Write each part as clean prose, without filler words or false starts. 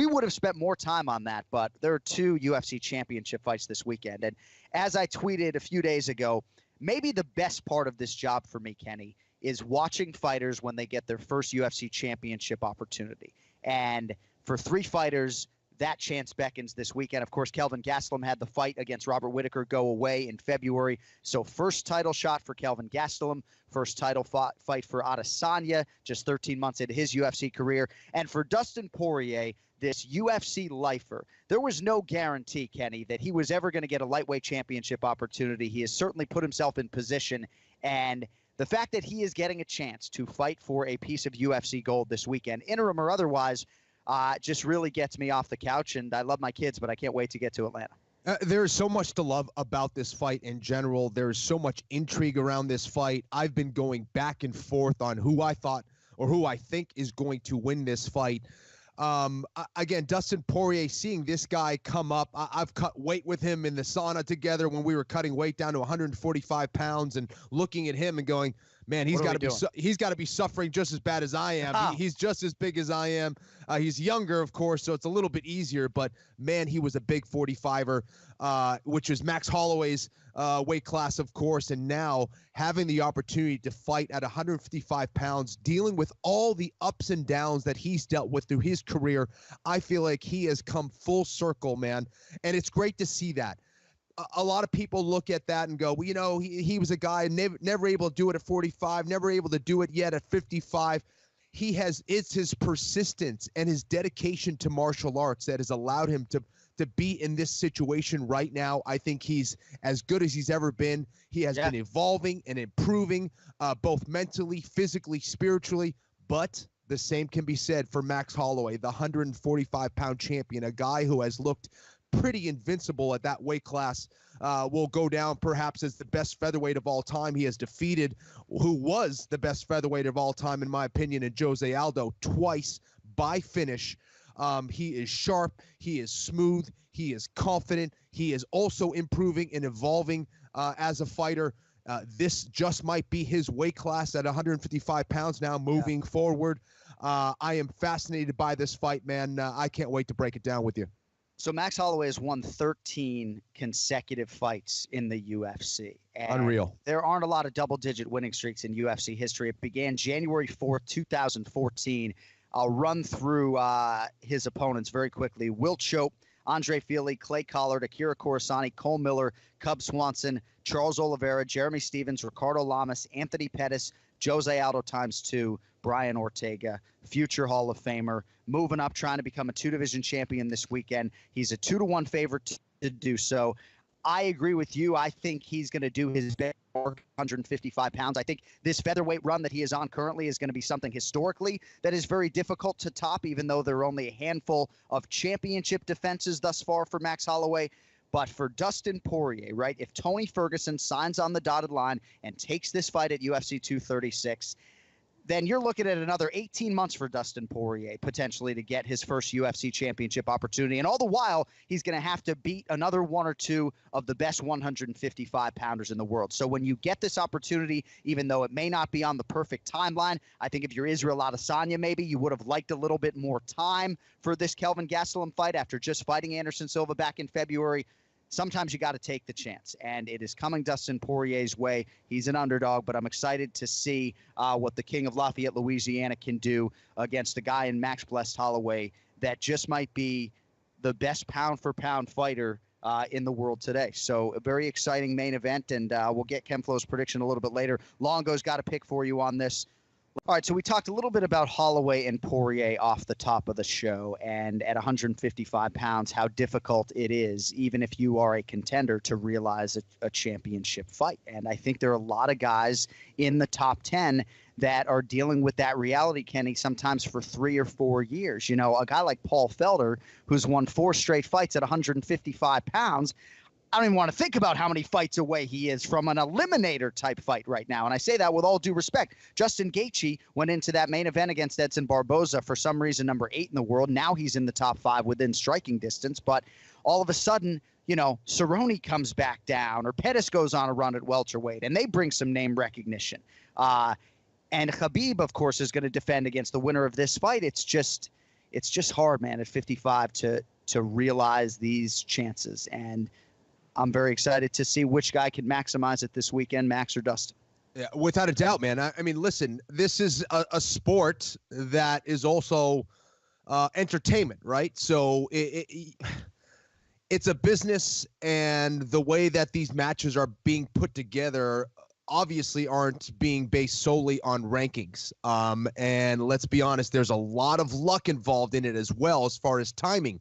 we would have spent more time on that, but there are 2 UFC championship fights this weekend. And as I tweeted a few days ago, maybe the best part of this job for me, Kenny, is watching fighters when they get their first UFC championship opportunity. And for 3 fighters, that chance beckons this weekend. Of course, Kelvin Gastelum had the fight against Robert Whittaker go away in February. So first title shot for Kelvin Gastelum, first title fight for Adesanya, just 13 months into his UFC career. And for Dustin Poirier, this UFC lifer, there was no guarantee, Kenny, that he was ever going to get a lightweight championship opportunity. He has certainly put himself in position, and the fact that he is getting a chance to fight for a piece of UFC gold this weekend, interim or otherwise, just really gets me off the couch. And I love my kids, but I can't wait to get to Atlanta. There's so much to love about this fight in general. There's so much intrigue around this fight. I've been going back and forth on who I thought or who I think is going to win this fight. Again, Dustin Poirier, seeing this guy come up, I've cut weight with him in the sauna together when we were cutting weight down to 145 pounds and looking at him and going, man, he's got to be suffering just as bad as I am. He's just as big as I am. He's younger, of course, so it's a little bit easier, but man, he was a big 45er, which is Max Holloway's weight class, of course, and now having the opportunity to fight at 155 pounds, dealing with all the ups and downs that he's dealt with through his career, I feel like he has come full circle, man, and it's great to see that. A lot of people look at that and go, well, you know, he was a guy never able to do it at 45, never able to do it yet at 55. It's his persistence and his dedication to martial arts that has allowed him to be in this situation right now. I think he's as good as he's ever been. He has been evolving and improving, both mentally, physically, spiritually, but the same can be said for Max Holloway, the 145-pound champion, a guy who has looked pretty invincible at that weight class, will go down perhaps as the best featherweight of all time. He has defeated who was the best featherweight of all time, in my opinion, in Jose Aldo, twice by finish. He is sharp. He is smooth. He is confident. He is also improving and evolving as a fighter. This just might be his weight class at 155 pounds now moving forward. I am fascinated by this fight, man. I can't wait to break it down with you. So Max Holloway has won 13 consecutive fights in the UFC. And unreal. There aren't a lot of double-digit winning streaks in UFC history. It began January 4th, 2014. I'll run through his opponents very quickly. Will Choate, Andre Fili, Clay Collard, Akira Corisani, Cole Miller, Cub Swanson, Charles Oliveira, Jeremy Stevens, Ricardo Lamas, Anthony Pettis, Jose Aldo ×2, Brian Ortega, future Hall of Famer, moving up, trying to become a 2-division champion this weekend. He's a 2-1 favorite to do so. I agree with you. I think he's going to do his best work, 155 pounds. I think this featherweight run that he is on currently is going to be something historically that is very difficult to top, even though there are only a handful of championship defenses thus far for Max Holloway. But for Dustin Poirier, right, if Tony Ferguson signs on the dotted line and takes this fight at UFC 236, then you're looking at another 18 months for Dustin Poirier potentially to get his first UFC championship opportunity. And all the while, he's going to have to beat another 1 or 2 of the best 155-pounders in the world. So when you get this opportunity, even though it may not be on the perfect timeline, I think if you're Israel Adesanya, maybe you would have liked a little bit more time for this Kelvin Gastelum fight after just fighting Anderson Silva back in February. Sometimes you got to take the chance, and it is coming Dustin Poirier's way. He's an underdog, but I'm excited to see what the King of Lafayette, Louisiana can do against a guy in Max Blessed Holloway that just might be the best pound-for-pound fighter in the world today. So a very exciting main event, and we'll get Ken Flo's prediction a little bit later. Longo's got a pick for you on this. All right, so we talked a little bit about Holloway and Poirier off the top of the show, and at 155 pounds, how difficult it is, even if you are a contender, to realize a championship fight. And I think there are a lot of guys in the top 10 that are dealing with that reality, Kenny, sometimes for 3 or 4 years. You know, a guy like Paul Felder, who's won 4 straight fights at 155 pounds, I don't even want to think about how many fights away he is from an eliminator type fight right now. And I say that with all due respect. Justin Gaethje went into that main event against Edson Barboza, for some reason number 8 in the world. Now he's in the top 5 within striking distance. But all of a sudden, you know, Cerrone comes back down, or Pettis goes on a run at welterweight, and they bring some name recognition. And Khabib, of course, is going to defend against the winner of this fight. It's just, it's just hard, man, at 55 to realize these chances. And I'm very excited to see which guy can maximize it this weekend, Max or Dustin. Yeah, without a doubt, man. I mean, listen, this is a sport that is also entertainment, right? So it's a business, and the way that these matches are being put together obviously aren't being based solely on rankings. And let's be honest, there's a lot of luck involved in it as well, as far as timing.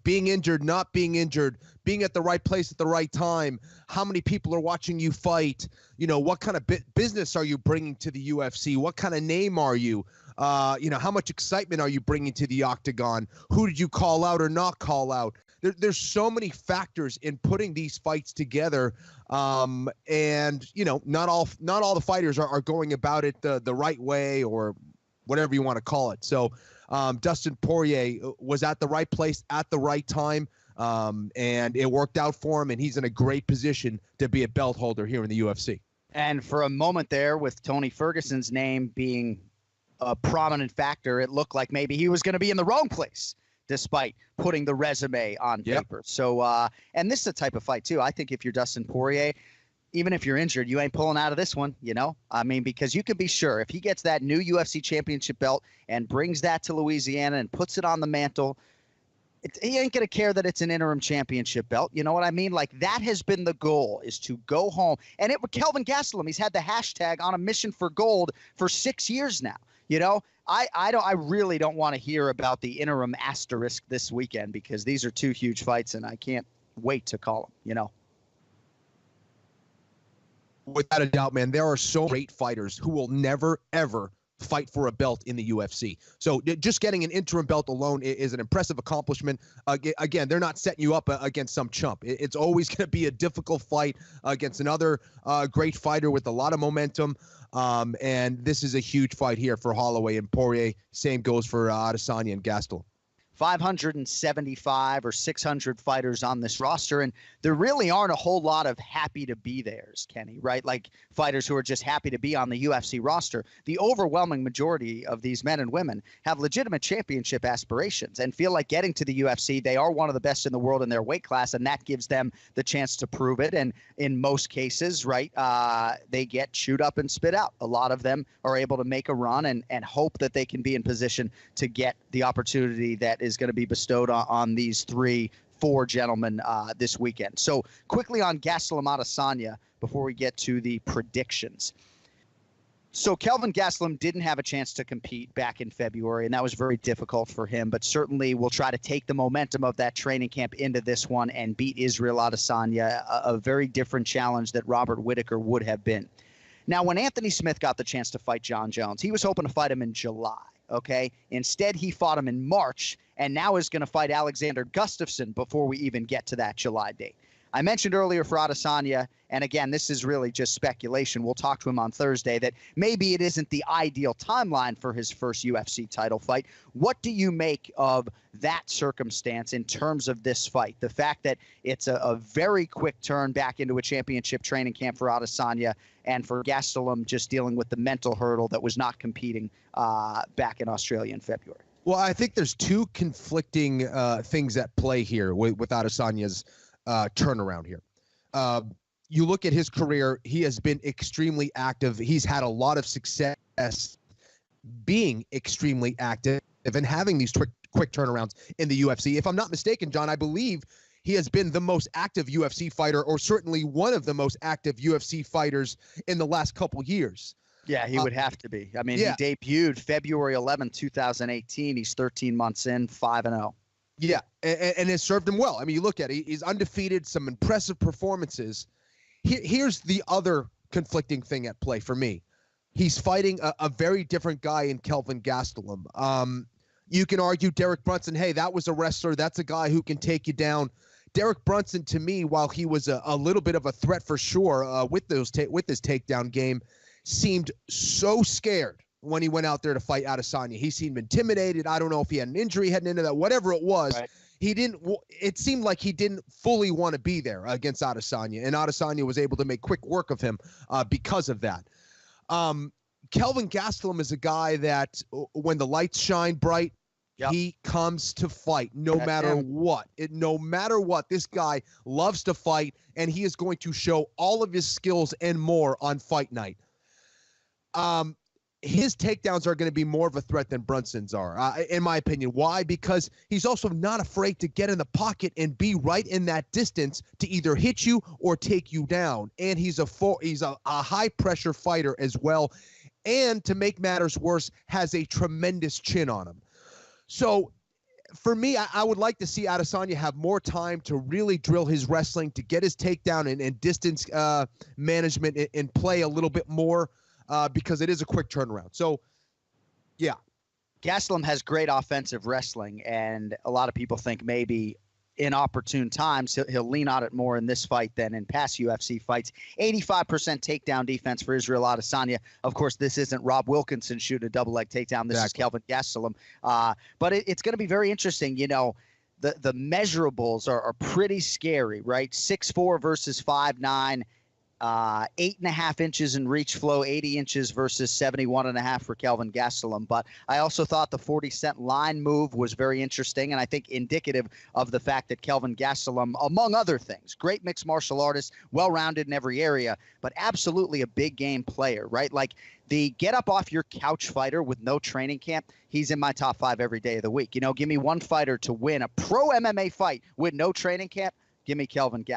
Being injured, not being injured, being at the right place at the right time, how many people are watching you fight, what kind of business are you bringing to the UFC? What kind of name are you? How much excitement are you bringing to the octagon? Who did you call out or not call out? There's so many factors in putting these fights together. Not all the fighters are going about it the right way, or whatever you want to call it. So Dustin Poirier was at the right place at the right time, and it worked out for him, and he's in a great position to be a belt holder here in the UFC. And for a moment there, with Tony Ferguson's name being a prominent factor, it looked like maybe he was going to be in the wrong place, despite putting the resume on paper. So, and this is the type of fight, too. I think if you're Dustin Poirier, even if you're injured, you ain't pulling out of this one, I mean, because you can be sure if he gets that new UFC championship belt and brings that to Louisiana and puts it on the mantle, he ain't going to care that it's an interim championship belt. You know what I mean? Like, that has been the goal, is to go home. And Kelvin Gastelum, he's had the hashtag on a mission for gold for 6 years now. I really don't want to hear about the interim asterisk this weekend, because these are two huge fights, and I can't wait to call them, Without a doubt, man, there are so great fighters who will never, ever fight for a belt in the UFC. So just getting an interim belt alone is an impressive accomplishment. Again, they're not setting you up against some chump. It's always going to be a difficult fight against another great fighter with a lot of momentum. And this is a huge fight here for Holloway and Poirier. Same goes for Adesanya and Gastelum. 575 or 600 fighters on this roster, and there really aren't a whole lot of happy to be theirs, Kenny, right? Like fighters who are just happy to be on the UFC roster. The overwhelming majority of these men and women have legitimate championship aspirations and feel like getting to the UFC. They are one of the best in the world in their weight class, and that gives them the chance to prove it. And in most cases, right, they get chewed up and spit out. A lot of them are able to make a run and hope that they can be in position to get the opportunity that is going to be bestowed on these 3-4 gentlemen this weekend. So quickly on Gastelum Adesanya before we get to the predictions. So Kelvin Gastelum didn't have a chance to compete back in February, and that was very difficult for him, but certainly will try to take the momentum of that training camp into this one and beat Israel Adesanya, a very different challenge that Robert Whittaker would have been. Now, when Anthony Smith got the chance to fight John Jones, he was hoping to fight him in July. Okay. Instead, he fought him in March, and now is going to fight Alexander Gustafsson before we even get to that July date. I mentioned earlier for Adesanya, and again, this is really just speculation. We'll talk to him on Thursday, that maybe it isn't the ideal timeline for his first UFC title fight. What do you make of that circumstance in terms of this fight? The fact that it's a very quick turn back into a championship training camp for Adesanya, and for Gastelum just dealing with the mental hurdle that was not competing back in Australia in February. Well, I think there's two conflicting things at play here with Adesanya's turnaround here. You look at his career, he has been extremely active. He's had a lot of success being extremely active and having these quick turnarounds in the UFC. If I'm not mistaken, John, I believe he has been the most active UFC fighter, or certainly one of the most active UFC fighters in the last couple years. Yeah, he would have to be. I mean, He debuted February 11, 2018. He's 13 months in, 5-0. Yeah, and it served him well. I mean, you look at it, he's undefeated, some impressive performances. Here's the other conflicting thing at play for me. He's fighting a very different guy in Kelvin Gastelum. You can argue Derek Brunson, hey, that was a wrestler. That's a guy who can take you down. Derek Brunson, to me, while he was a little bit of a threat for sure with his takedown game, seemed so scared when he went out there to fight Adesanya. He seemed intimidated. I don't know if he had an injury heading into that, whatever it was. Right. It seemed like he didn't fully want to be there against Adesanya, and Adesanya was able to make quick work of him because of that. Kelvin Gastelum is a guy that when the lights shine bright, Yep. He comes to fight no matter what. No matter what, this guy loves to fight, and he is going to show all of his skills and more on fight night. His takedowns are going to be more of a threat than Brunson's are, in my opinion. Why? Because he's also not afraid to get in the pocket and be right in that distance to either hit you or take you down. And he's a high-pressure fighter as well. And to make matters worse, has a tremendous chin on him. So for me, I would like to see Adesanya have more time to really drill his wrestling, to get his takedown and distance management and play a little bit more because it is a quick turnaround. So, yeah. Gastelum has great offensive wrestling, and a lot of people think maybe in opportune times he'll lean on it more in this fight than in past UFC fights. 85% takedown defense for Israel Adesanya. Of course, this isn't Rob Wilkinson shooting a double leg takedown. This is Kelvin Gastelum. But it's going to be very interesting. You know, the measurables are pretty scary, right? 6'4" versus 5'9". 8.5 inches in reach flow, 80 inches versus 71.5 for Kelvin Gastelum. But I also thought the 40-cent line move was very interesting, and I think indicative of the fact that Kelvin Gastelum, among other things, great mixed martial artist, well-rounded in every area, but absolutely a big game player, right? Like the get up off your couch fighter with no training camp, he's in my top 5 every day of the week. You know, give me one fighter to win a pro MMA fight with no training camp, give me Kelvin Gastelum.